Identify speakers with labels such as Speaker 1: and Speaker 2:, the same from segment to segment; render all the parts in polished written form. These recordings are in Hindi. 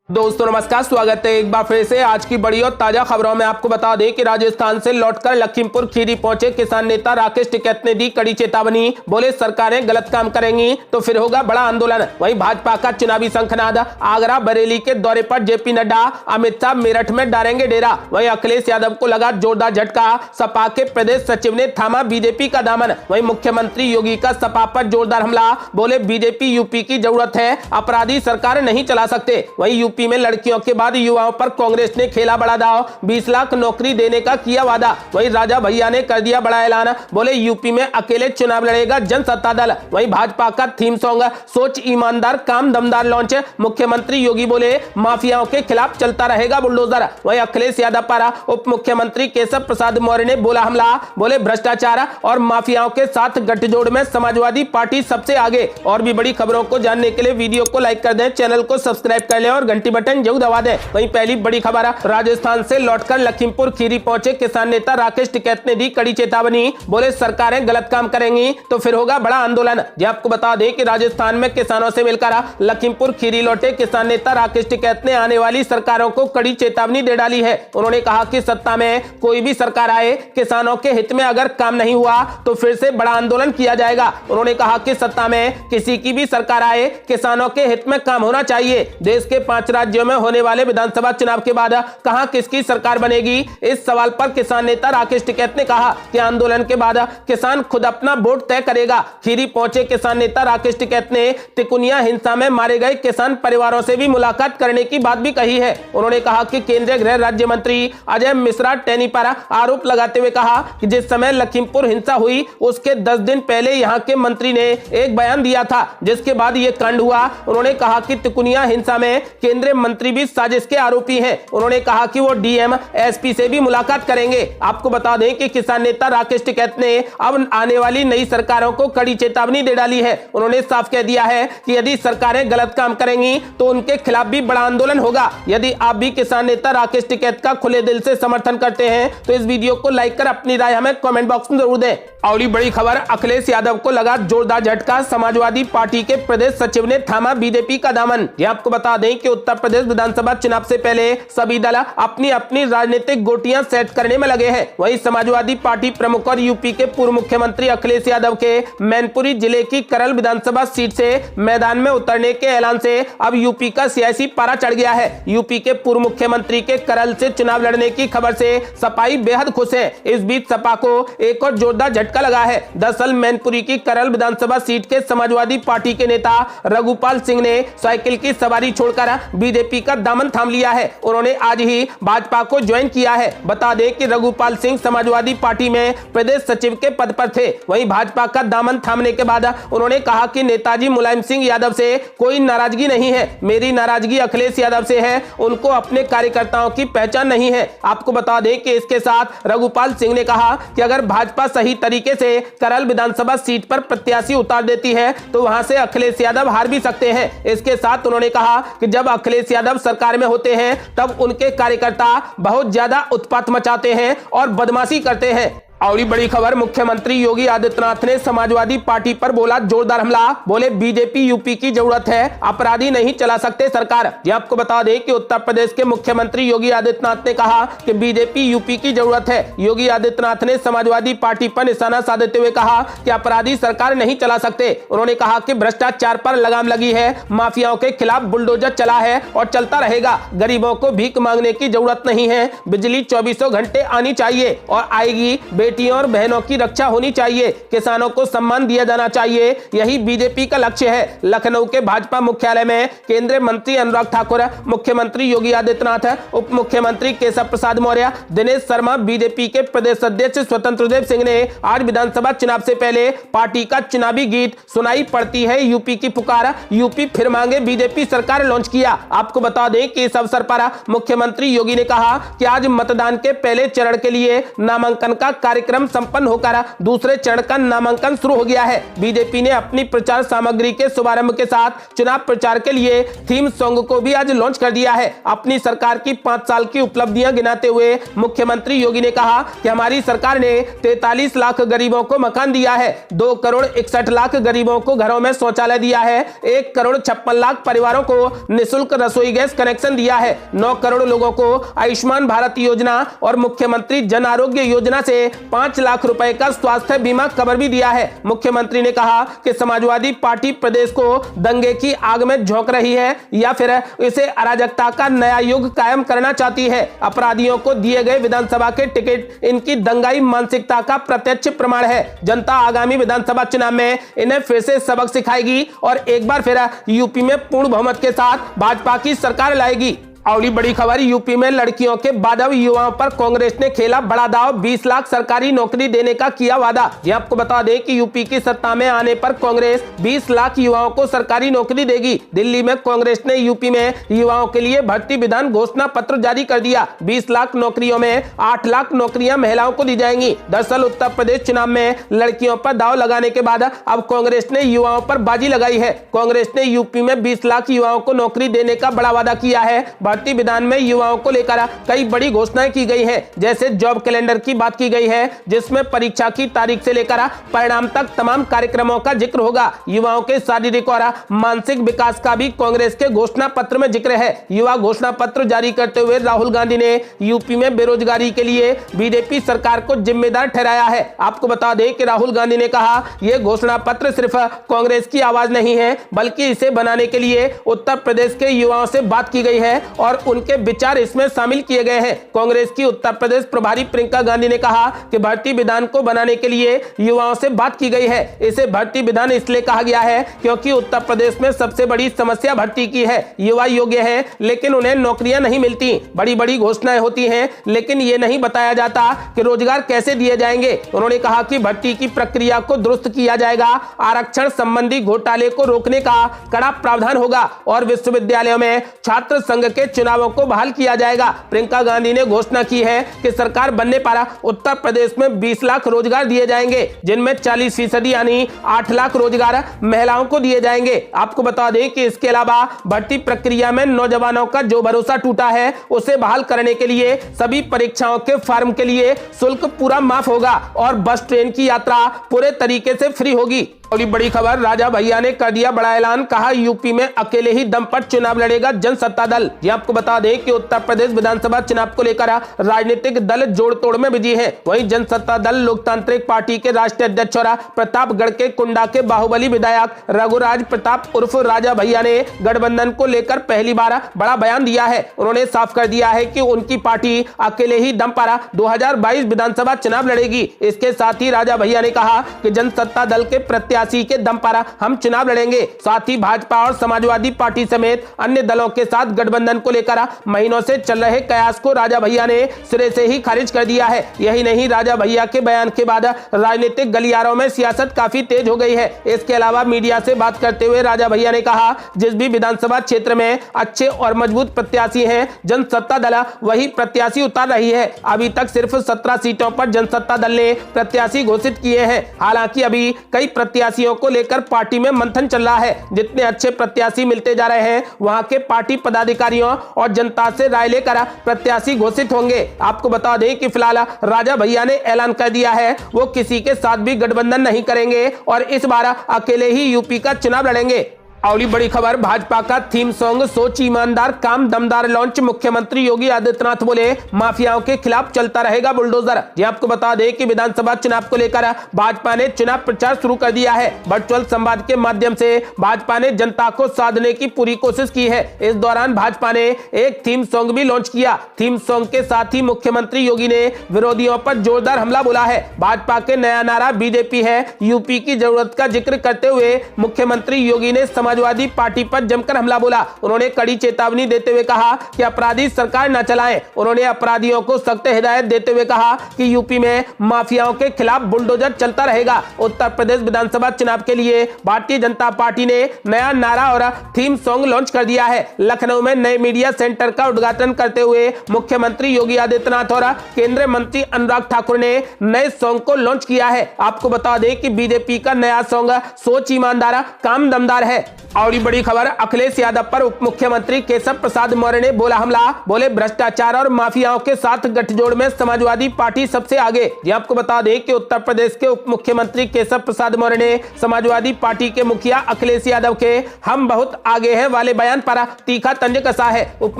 Speaker 1: दोस्तों नमस्कार, स्वागत है एक बार फिर से आज की बड़ी और ताजा खबरों में। आपको बता दें कि राजस्थान से लौटकर लखीमपुर खीरी पहुंचे किसान नेता राकेश टिकैत ने दी कड़ी चेतावनी। बोले सरकारें गलत काम करेंगी तो फिर होगा बड़ा आंदोलन। वहीं भाजपा का चुनावी शंखनाद। आगरा बरेली के दौरे पर जेपी नड्डा, अमित शाह मेरठ में डालेंगे डेरा। वहीं अखिलेश यादव को लगा जोरदार झटका, सपा के प्रदेश सचिव ने थामा बीजेपी का दामन। वहीं मुख्यमंत्री योगी का सपा पर जोरदार हमला। बोले बीजेपी यूपी की जरूरत है, अपराधी सरकार नहीं चला सकते। वहीं यूपी में लड़कियों के बाद युवाओं पर कांग्रेस ने खेला बड़ा दाव, 20 लाख नौकरी देने का किया वादा। वहीं राजा भैया ने कर दिया बड़ा ऐलान। बोले यूपी में अकेले चुनाव लड़ेगा जनसत्ता दल। वहीं भाजपा का थीम सॉन्ग सोच ईमानदार काम दमदार लॉन्च। मुख्यमंत्री योगी बोले माफियाओं के खिलाफ चलता रहेगा बुलडोजर। वहीं अखिलेश यादव पर उप मुख्यमंत्री केशव प्रसाद मौर्य ने बोला हमला। बोले भ्रष्टाचार और माफियाओं के साथ गठजोड़ में समाजवादी पार्टी सबसे आगे। और भी बड़ी खबरों को जानने के लिए वीडियो को लाइक कर दें, चैनल को सब्सक्राइब कर लें और घंटी बटन जरूर दबा दें। वहीं पहली बड़ी खबर, राजस्थान से लौटकर लखीमपुर खीरी पहुंचे किसान नेता राकेश टिकैत ने दी कड़ी चेतावनी। बोले सरकारें गलत काम करेंगी तो फिर होगा बड़ा आंदोलन। जी आपको बता दें कि राजस्थान में किसानों से मिलकर लखीमपुर खीरी लौटे किसान नेता राकेश टिकैत ने आने वाली सरकारों को कड़ी चेतावनी दे डाली है। उन्होंने कहा कि सत्ता में कोई भी सरकार आए, किसानों के हित में अगर काम नहीं हुआ तो फिर से बड़ा आंदोलन किया जाएगा। उन्होंने कहा कि सत्ता में किसी की भी सरकार आए, किसानों के हित में काम होना चाहिए। देश के 5 राज्यों में होने वाले विधानसभा चुनाव के बाद कहां किसकी सरकार बनेगी, इस सवाल पर किसान नेता राकेश टिकैत ने कहा कि आंदोलन के बाद किसान खुद अपना वोट तय करेगा। खीरी पहुंचे किसान नेता राकेश टिकैत ने तिकुनिया हिंसा में मारे गए किसान परिवारों से भी मुलाकात करने की बात भी कही है। उन्होंने कहा कि केंद्रीय गृह राज्य मंत्री अजय मिश्रा टेनी पर आरोप लगाते हुए कहा कि जिस समय लखीमपुर हिंसा हुई उसके 10 दिन पहले यहां के मंत्री ने एक बयान दिया था, जिसके बाद यह कांड हुआ। उन्होंने कहा कि तिकुनिया हिंसा में केंद्रीय मंत्री भी साजिश के आरोपी हैं। उन्होंने कहा कि वो डीएम एसपी से भी मुलाकात करेंगे। आपको बता दें कि किसान नेता राकेश टिकैत ने अब आने वाली नई सरकारों को कड़ी चेतावनी दे डाली है। उन्होंने साफ कह दिया है कि यदि सरकारें गलत काम करेंगी तो उनके खिलाफ भी बड़ा आंदोलन होगा। यदि आप भी किसान नेता राकेश टिकैत का खुले दिल से समर्थन करते हैं तो इस वीडियो को लाइक कर अपनी राय हमें कमेंट बॉक्स में जरूर दें। अगली बड़ी खबर, अखिलेश यादव को लगा जोरदार झटका, समाजवादी पार्टी के प्रदेश सचिव ने थामा बीजेपी का दामन। ये आपको बता दें कि उत्तर प्रदेश विधानसभा चुनाव से पहले सभी दल अपनी अपनी राजनीतिक गोटियां सेट करने में लगे हैं। वहीं समाजवादी पार्टी प्रमुख और यूपी के पूर्व मुख्यमंत्री अखिलेश यादव के मैनपुरी जिले की करल विधानसभा सीट से मैदान में उतरने के ऐलान से अब यूपी का सियासी पारा चढ़ गया है। यूपी के पूर्व मुख्यमंत्री के करल से चुनाव लड़ने की खबर से सपाई बेहद खुश है। इस बीच सपा को एक और जोरदार झटका लगा है। दरअसल मैनपुरी की करल विधानसभा सीट के समाजवादी पार्टी के नेता रघुपाल सिंह ने साइकिल की सवारी छोड़कर बीजेपी का दामन थाम लिया है। उन्होंने आज ही भाजपा को ज्वाइन किया है। बता दें कि रघुपाल सिंह समाजवादी पार्टी में प्रदेश सचिव के पद पर थे। वहीं भाजपा का दामन थामने के बाद उन्होंने कहा कि नेताजी मुलायम सिंह यादव से कोई नाराजगी नहीं है, मेरी नाराजगी अखिलेश यादव से है। उनको अपने कार्यकर्ताओं की पहचान नहीं है। आपको बता दें कि इसके साथ रघुपाल सिंह ने कहा कि अगर भाजपा सही तरीके से करल विधानसभा सीट पर प्रत्याशी उतार देती है तो वहां से अखिलेश यादव हार भी सकते हैं। इसके साथ उन्होंने कहा कि जब अखिलेश यादव सरकार में होते हैं तब उनके कार्यकर्ता बहुत ज्यादा उत्पात मचाते हैं और बदमाशी करते हैं। और बड़ी खबर, मुख्यमंत्री योगी आदित्यनाथ ने समाजवादी पार्टी पर बोला जोरदार हमला। बोले बीजेपी यूपी की जरूरत है, अपराधी नहीं चला सकते सरकार। ये आपको बता दें कि उत्तर प्रदेश के मुख्यमंत्री योगी आदित्यनाथ ने कहा कि बीजेपी यूपी की जरूरत है। योगी आदित्यनाथ ने समाजवादी पार्टी पर निशाना साधते हुए कहा कि अपराधी सरकार नहीं चला सकते। उन्होंने कहा कि भ्रष्टाचार पर लगाम लगी है, माफियाओं के खिलाफ बुलडोजर चला है और चलता रहेगा। गरीबों को भीख मांगने की जरूरत नहीं है, बिजली 24 घंटे आनी चाहिए और आएगी। बेटियों और बहनों की रक्षा होनी चाहिए, किसानों को सम्मान दिया जाना चाहिए, यही बीजेपी का लक्ष्य है। लखनऊ के भाजपा मुख्यालय में केंद्रीय मंत्री अनुराग ठाकुर, मुख्यमंत्री योगी आदित्यनाथ, उप मुख्यमंत्री केशव प्रसाद मौर्य, दिनेश शर्मा, बीजेपी के प्रदेश अध्यक्ष स्वतंत्र देव सिंह ने आज विधानसभा चुनाव से पहले पार्टी का चुनावी गीत सुनाई पड़ती है यूपी की पुकार, यूपी फिर मांगे बीजेपी सरकार लॉन्च किया। आपको बता दें कि इस अवसर पर मुख्यमंत्री योगी ने कहा कि आज मतदान के पहले चरण के लिए नामांकन का कार्य कार्यक्रम संपन्न होकर दूसरे चरण का नामांकन शुरू हो गया है। बीजेपी ने अपनी प्रचार सामग्री के शुभारंभ के साथ चुनाव प्रचार के लिए थीम सॉन्ग को भी आज लॉन्च कर दिया है। अपनी सरकार की 5 साल की उपलब्धियां गिनाते हुए मुख्यमंत्री योगी ने कहा कि हमारी सरकार ने 43 लाख गरीबों को मकान दिया है, 2 करोड़ 61 लाख गरीबों को घरों में शौचालय दिया है, 1 करोड़ 56 लाख परिवारों को निःशुल्क रसोई गैस कनेक्शन दिया है, 9 करोड़ लोगों को आयुष्मान भारत योजना और मुख्यमंत्री जन आरोग्य योजना से 5 लाख रुपए का स्वास्थ्य बीमा कवर भी दिया है। मुख्यमंत्री ने कहा कि समाजवादी पार्टी प्रदेश को दंगे की आग में झोंक रही है या फिर इसे अराजकता का नया युग कायम करना चाहती है। अपराधियों को दिए गए विधानसभा के टिकट इनकी दंगाई मानसिकता का प्रत्यक्ष प्रमाण है। जनता आगामी विधानसभा चुनाव में इन्हें फिर से सबक सिखाएगी और एक बार फिर यूपी में पूर्ण बहुमत के साथ भाजपा की सरकार लाएगी। अगली बड़ी खबर, यूपी में लड़कियों के बाधव युवाओं पर कांग्रेस ने खेला बड़ा दांव, 20 लाख सरकारी नौकरी देने का किया वादा। ये आपको बता दें कि यूपी की सत्ता में आने पर कांग्रेस 20 लाख युवाओं को सरकारी नौकरी देगी। दिल्ली में कांग्रेस ने यूपी में युवाओं के लिए भर्ती विधान घोषणा पत्र जारी कर दिया। 20 लाख नौकरियों में 8 लाख नौकरियां महिलाओं को दी जाएंगी। दरअसल उत्तर प्रदेश चुनाव में लड़कियों पर दांव लगाने के बाद अब कांग्रेस ने युवाओं पर बाजी लगाई है। कांग्रेस ने यूपी में 20 लाख युवाओं को नौकरी देने का बड़ा वादा किया है। भर्ती विधान में युवाओं को लेकर कई बड़ी घोषणाएं की गई है। जैसे जॉब कैलेंडर की बात की गई है, जिसमें परीक्षा की तारीख से लेकर परिणाम तक तमाम कार्यक्रमों का जिक्र होगा। युवाओं के शारीरिक और मानसिक विकास का भी कांग्रेस के घोषणा पत्र में जिक्र है। युवा घोषणा पत्र जारी करते हुए राहुल गांधी ने यूपी में बेरोजगारी के लिए बीजेपी सरकार को जिम्मेदार ठहराया है। आपको बता दें कि राहुल गांधी ने कहा, यह घोषणा पत्र सिर्फ कांग्रेस की आवाज नहीं है, बल्कि इसे बनाने के लिए उत्तर प्रदेश के युवाओं से बात की गई है और उनके विचार इसमें शामिल किए गए हैं। कांग्रेस की उत्तर प्रदेश प्रभारी प्रियंका गांधी ने कहा कि भर्ती विधान को बनाने के लिए युवाओं से बात की गई है। इसे भर्ती विधान इसलिए कहा गया है क्योंकि उत्तर प्रदेश में सबसे बड़ी समस्या भर्ती की है। युवा योग्य है लेकिन उन्हें नौकरियां नहीं मिलती। बड़ी बड़ी घोषणाएं होती हैं लेकिन ये नहीं बताया जाता कि रोजगार कैसे दिए जाएंगे। उन्होंने कहा कि भर्ती की प्रक्रिया को दुरुस्त किया जाएगा, आरक्षण संबंधी घोटाले को रोकने का कड़ा प्रावधान होगा और विश्वविद्यालयों में छात्र संघ के चुनावों को बहाल किया जाएगा। प्रियंका गांधी ने घोषणा की है कि सरकार बनने पर उत्तर प्रदेश में 20 लाख रोजगार दिए जाएंगे, जिनमें 40% यानी 8 लाख रोजगार महिलाओं को दिए जाएंगे। आपको बता दें कि इसके अलावा भर्ती प्रक्रिया में नौजवानों का जो भरोसा टूटा है उसे बहाल करने के लिए सभी परीक्षाओं के फॉर्म के लिए शुल्क पूरा माफ होगा और बस ट्रेन की यात्रा पूरे तरीके से फ्री होगी। अगली बड़ी खबर, राजा भैया ने कर दिया बड़ा ऐलान, कहा यूपी में अकेले ही दम पर चुनाव लड़ेगा जनसत्ता दल। ये आपको बता दें कि उत्तर प्रदेश विधानसभा चुनाव को लेकर राजनीतिक दल जोड़ तोड़ में बिजी है। वहीं जनसत्ता दल लोकतांत्रिक पार्टी के राष्ट्रीय अध्यक्ष और प्रतापगढ़ के कुंडा के बाहुबली विधायक रघुराज प्रताप उर्फ राजा भैया ने गठबंधन को लेकर पहली बार बड़ा बयान दिया है। उन्होंने साफ कर दिया है कि उनकी पार्टी अकेले ही दम पर 2022 विधानसभा चुनाव लड़ेगी। इसके साथ ही राजा भैया ने कहा कि जनसत्ता दल के प्रत्याशी के दम पर हम चुनाव लड़ेंगे। साथ ही भाजपा और समाजवादी पार्टी समेत अन्य दलों के साथ गठबंधन को लेकर महीनों से चल रहे कयास को राजा भैया ने सिरे से ही खारिज कर दिया है। यही नहीं, राजा भैया के बयान के बाद राजनीतिक गलियारों में सियासत काफी तेज हो गई है। इसके अलावा मीडिया से बात करते हुए राजा भैया ने कहा, जिस भी विधानसभा क्षेत्र में अच्छे और मजबूत प्रत्याशी हैं, जनसत्ता दल वही प्रत्याशी उतार रही है। अभी तक सिर्फ 17 सीटों पर जनसत्ता दल ने प्रत्याशी घोषित किए हैं। हालांकि अभी कई प्रत्याशियों को लेकर पार्टी में मंथन चल रहा है। जितने अच्छे प्रत्याशी मिलते जा रहे हैं, वहां के पार्टी पदाधिकारियों और जनता से राय लेकर प्रत्याशी घोषित होंगे। आपको बता दें कि फिलहाल राजा भैया ने ऐलान कर दिया है वो किसी के साथ भी गठबंधन नहीं करेंगे और इस बार अकेले ही यूपी का चुनाव लड़ेंगे। अगली बड़ी खबर, भाजपा का थीम सॉन्ग सोच ईमानदार काम दमदार लॉन्च। मुख्यमंत्री योगी आदित्यनाथ बोले, माफियाओं के खिलाफ चलता रहेगा बुलडोजर। ये आपको बता दें कि विधानसभा चुनाव को लेकर भाजपा ने चुनाव प्रचार शुरू कर दिया है। वर्चुअल संवाद के माध्यम से भाजपा ने जनता को साधने की पूरी कोशिश की है। इस दौरान भाजपा ने एक थीम सॉन्ग भी लॉन्च किया। थीम सॉन्ग के साथ ही मुख्यमंत्री योगी ने विरोधियों पर जोरदार हमला बोला है। भाजपा के नया नारा बीजेपी है यूपी की जरूरत का जिक्र करते हुए मुख्यमंत्री योगी ने समाजवादी पार्टी पर जमकर हमला बोला। उन्होंने कड़ी चेतावनी देते हुए कहा कि अपराधी सरकार न चलाएं। उन्होंने अपराधियों को सख्त हिदायत देते हुए कहा कि यूपी में माफियाओं के खिलाफ बुलडोजर चलता रहेगा। उत्तर प्रदेश विधानसभा चुनाव के लिए भारतीय जनता पार्टी ने नया नारा और थीम सॉन्ग लॉन्च कर दिया है। लखनऊ में नए मीडिया सेंटर का उद्घाटन करते हुए मुख्यमंत्री योगी आदित्यनाथ और केंद्रीय मंत्री अनुराग ठाकुर ने नए सॉन्ग को लॉन्च किया है। आपको बता दें कि बीजेपी का नया सॉन्ग सोच ईमानदार काम दमदार है। और बड़ी खबर, अखिलेश यादव पर उप मुख्यमंत्री केशव प्रसाद मौर्य ने बोला हमला। बोले भ्रष्टाचार और माफियाओं के साथ गठजोड़ में समाजवादी पार्टी सबसे आगे। ये आपको बता दें कि उत्तर प्रदेश के उप मुख्यमंत्री केशव प्रसाद मौर्य ने समाजवादी पार्टी के मुखिया अखिलेश यादव के हम बहुत आगे हैं वाले बयान पर तीखा तंज कसा है। उप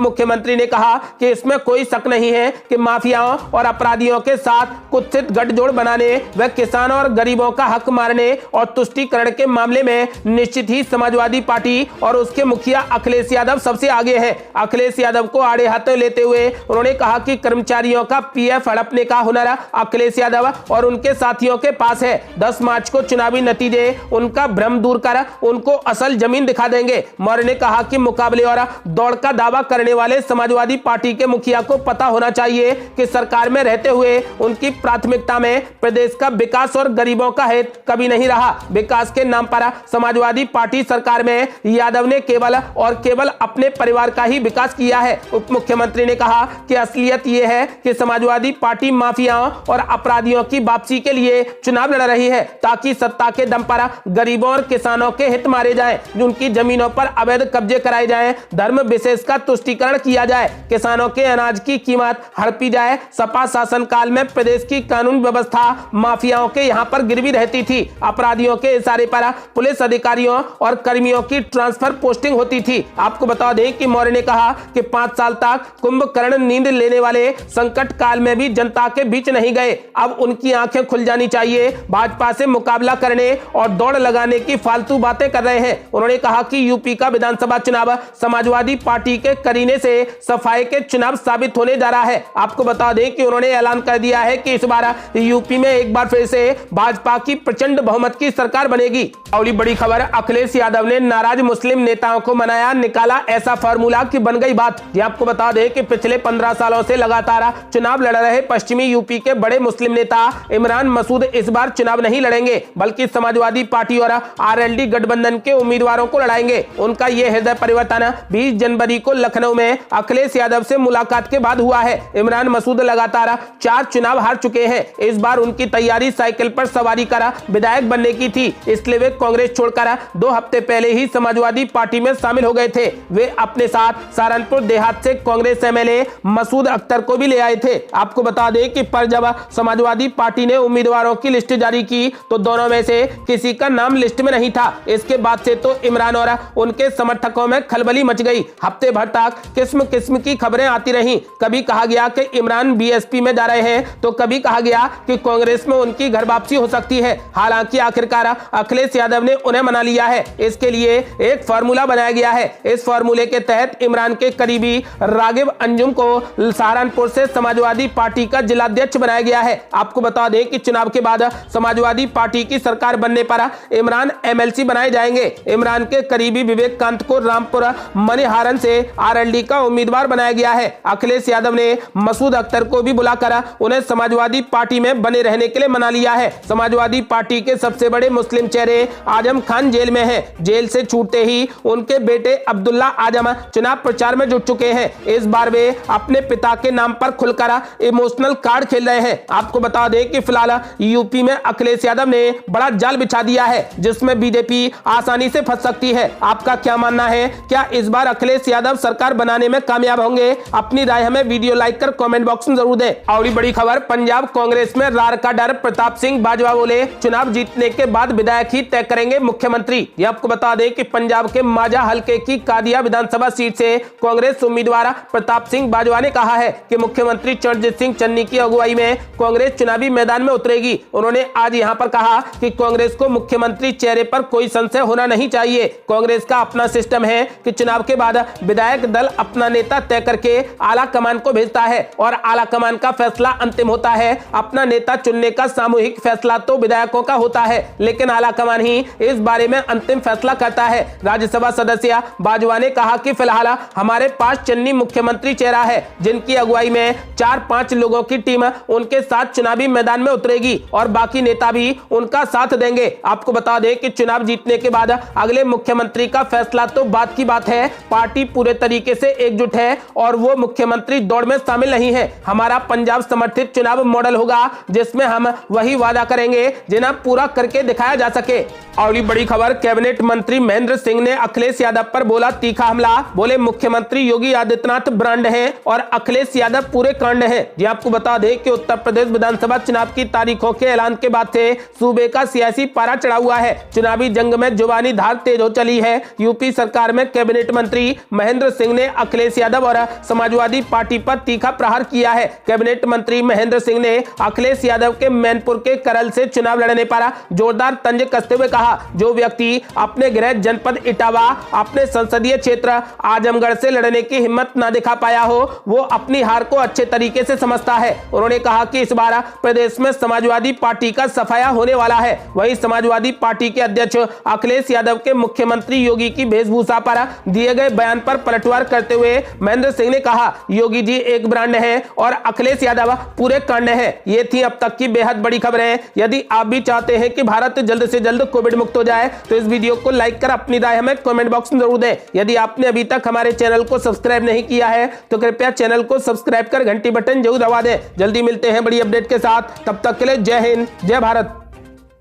Speaker 1: मुख्यमंत्री ने कहा कि इसमें कोई शक नहीं है कि माफियाओं और अपराधियों के साथ कुत्सित गठजोड़ बनाने व किसानों और गरीबों का हक मारने और तुष्टीकरण के मामले में निश्चित ही समाजवादी पार्टी और उसके मुखिया अखिलेश यादव सबसे आगे है। अखिलेश यादव को आड़े हाथों लेते हुए उन्होंने कहा कि कर्मचारियों का पीएफ हड़पने का हुनर अखिलेश यादव और उनके साथियों के पास है। 10 मार्च को चुनावी नतीजे उनका भ्रम दूर कर उनको असल जमीन दिखा देंगे। मौर्य ने कहा कि मुकाबले और दौड़ का दावा करने वाले समाजवादी पार्टी के मुखिया को पता होना चाहिए कि सरकार में रहते हुए उनकी प्राथमिकता में प्रदेश का विकास और गरीबों का हित कभी नहीं रहा। विकास के नाम पर समाजवादी पार्टी सरकार में यादव ने केवल और केवल अपने परिवार का ही विकास किया है। उप मुख्यमंत्री ने कहा कि असलियत यह है कि समाजवादी पार्टी माफियाओं और अपराधियों की वापसी के लिए चुनाव लड़ रही है ताकि सत्ता के दम पर गरीबों और किसानों के हित मारे जाएं, उनकी जमीनों पर अवैध कब्जे कराए जाएं, धर्म विशेष का तुष्टीकरण किया जाए, किसानों के अनाज की कीमत हड़पी जाए। सपा शासन काल में प्रदेश की कानून व्यवस्था माफियाओं के यहाँ पर गिरवी रहती थी। अपराधियों के इशारे पर पुलिस अधिकारियों और कर्मियों की ट्रांसफर पोस्टिंग होती थी। आपको बता दें कि मौर्य ने कहा कि 5 साल तक कुंभकर्ण नींद लेने वाले संकट काल में भी जनता के बीच नहीं गए। अब उनकी आंखें खुल जानी चाहिए। भाजपा से मुकाबला करने और दौड़ लगाने की फालतू बातें कर रहे हैं। उन्होंने कहा कि यूपी का विधानसभा चुनाव समाजवादी पार्टी के करीने से सफाई के चुनाव साबित होने जा रहा है। आपको बता दें कि उन्होंने ऐलान कर दिया है कि इस बार यूपी में एक बार फिर से भाजपा की प्रचंड बहुमत की सरकार बनेगी। और बड़ी खबर, अखिलेश यादव ने नाराज मुस्लिम नेताओं को मनाया, निकाला ऐसा फार्मूला कि बन गई बात। ये आपको बता दें कि पिछले 15 सालों से लगातार चुनाव लड़ रहे पश्चिमी यूपी के बड़े मुस्लिम नेता इमरान मसूद इस बार चुनाव नहीं लड़ेंगे बल्कि समाजवादी पार्टी और आरएलडी गठबंधन के उम्मीदवारों को लड़ाएंगे। उनका यह हृदय परिवर्तन 20 जनवरी को लखनऊ में अखिलेश यादव से मुलाकात के बाद हुआ है। इमरान मसूद लगातार 4 चुनाव हार चुके हैं। इस बार उनकी तैयारी साइकिल पर सवारी कर विधायक बनने की थी, इसलिए वे कांग्रेस छोड़कर 2 हफ्ते पहले ही समाजवादी पार्टी में शामिल हो गए थे। वे अपने साथ सहारनपुर देहात से कांग्रेस एमएलए मसूद अख्तर को भी ले आए थे। आपको बता दें कि पर जब समाजवादी पार्टी ने उम्मीदवारों की लिस्ट जारी की तो दोनों में से किसी का नाम लिस्ट में नहीं था। इसके बाद से तो इमरान और उनके समर्थकों में खलबली मच गई। हफ्ते भर तक किस्म किस्म की खबरें आती रहीं। कभी कहा गया कि इमरान बीएसपी में जा रहे हैं तो कभी कहा गया कि कांग्रेस में उनकी घर वापसी हो सकती है। हालांकि आखिरकार अखिलेश यादव ने उन्हें मना लिया है। इसके लिए एक फार्मूला बनाया गया है। इस फार्मूले के तहत इमरान के करीबी रागिब अंजुम को सहारनपुर से समाजवादी पार्टी का जिलाध्यक्ष बनाया गया है। आपको बता दें कि चुनाव के बाद समाजवादी पार्टी की सरकार बनने पर इमरान एमएलसी बनाए जाएंगे। इमरान के करीबी विवेक कांत को रामपुर मनिहारन से आरएलडी का उम्मीदवार बनाया गया है। अखिलेश यादव ने मसूद अख्तर को भी बुलाकर उन्हें समाजवादी पार्टी में बने रहने के लिए मना लिया है। समाजवादी पार्टी के सबसे बड़े मुस्लिम चेहरे आजम खान जेल में हैं। जेल से छूटते ही उनके बेटे अब्दुल्ला आजम चुनाव प्रचार में जुट चुके हैं। इस बार वे अपने पिता के नाम पर खुलकर इमोशनल कार्ड खेल रहे हैं। आपको बता दें कि फिलहाल यूपी में अखिलेश यादव ने बड़ा जाल बिछा दिया है जिसमें बीजेपी आसानी से फंस सकती है। आपका क्या मानना है? क्या इस बार अखिलेश यादव सरकार बनाने में कामयाब होंगे? अपनी राय हमें वीडियो लाइक कर कमेंट बॉक्स में जरूर दें। और बड़ी खबर, पंजाब कांग्रेस में रार का डर, प्रताप सिंह बाजवा बोले चुनाव जीतने के बाद विधायक ही तय करेंगे मुख्यमंत्री। ये आपको बता दें कि पंजाब के माजा हलके की कादिया विधानसभा सीट से कांग्रेस उम्मीदवार प्रताप सिंह बाजवा ने कहा है कि मुख्यमंत्री चरणजीत सिंह चन्नी की अगुवाई में कांग्रेस चुनावी मैदान में उतरेगी। उन्होंने आज यहां पर कहा कि कांग्रेस को मुख्यमंत्री चेहरे पर कोई संशय होना नहीं चाहिए। कांग्रेस का अपना सिस्टम है कि चुनाव के बाद विधायक दल अपना नेता तय करके आला कमान को भेजता है और आला कमान का फैसला अंतिम होता है। अपना नेता चुनने का सामूहिक फैसला तो विधायकों का होता है, लेकिन आला कमान ही इस बारे में अंतिम फैसला कहता है। राज्यसभा सदस्य बाजवा ने कहा कि फिलहाल हमारे पास चन्नी मुख्यमंत्री चेहरा है, जिनकी अगुवाई में 4-5 लोगों की टीम उनके साथ चुनावी मैदान में उतरेगी और बाकी नेता भी उनका साथ देंगे। आपको बता दें कि चुनाव जीतने के बाद अगले मुख्यमंत्री का फैसला तो बात की बात है, पार्टी पूरे तरीके से एकजुट है और वो मुख्यमंत्री दौड़ में शामिल नहीं है। हमारा पंजाब समर्थित चुनाव मॉडल होगा, जिसमें हम वही वादा करेंगे जिन्हें पूरा करके दिखाया जा सके। अगली बड़ी खबर, कैबिनेट मंत्री महेंद्र सिंह ने अखिलेश यादव पर बोला तीखा हमला। बोले मुख्यमंत्री योगी आदित्यनाथ ब्रांड हैं और अखिलेश यादव पूरे कांड हैं। जी आपको बता दें कि उत्तर प्रदेश विधानसभा चुनाव की तारीखों के ऐलान के बाद से सूबे का सियासी पारा चढ़ा हुआ है। चुनावी जंग में जुबानी धार तेज हो चली है। यूपी सरकार में कैबिनेट मंत्री महेंद्र सिंह ने अखिलेश यादव और समाजवादी पार्टी पर तीखा प्रहार किया है। कैबिनेट मंत्री महेंद्र सिंह ने अखिलेश यादव के मैनपुर के करल से चुनाव लड़ने पर जोरदार तंज कसते हुए कहा, जो व्यक्ति अपने गृह जनपद इटावा, अपने संसदीय क्षेत्र आजमगढ़ से लड़ने की हिम्मत न दिखा पाया हो, वो अपनी हार को अच्छे तरीके से समझता है। उन्होंने कहा कि इस बार प्रदेश में समाजवादी पार्टी का सफाया होने वाला है। वहीं समाजवादी पार्टी के अध्यक्ष अखिलेश यादव के मुख्यमंत्री योगी की वेशभूषा पर दिए गए बयान पर पलटवार करते हुए महेंद्र सिंह ने कहा, योगी जी एक ब्रांड है और अखिलेश यादव पूरे कांड है। ये थी अब तक की बेहद बड़ी खबरें। यदि आप भी चाहते हैं कि भारत जल्द से जल्द कोविड मुक्त हो जाए तो इस वीडियो को लाइक कर अपनी राय हमें कमेंट बॉक्स में जरूर दें। यदि आपने अभी तक हमारे चैनल को सब्सक्राइब नहीं किया है तो कृपया चैनल को सब्सक्राइब कर घंटी बटन जरूर दबा दें। जल्दी मिलते हैं बड़ी अपडेट के साथ, तब तक के लिए जय हिंद, जय भारत।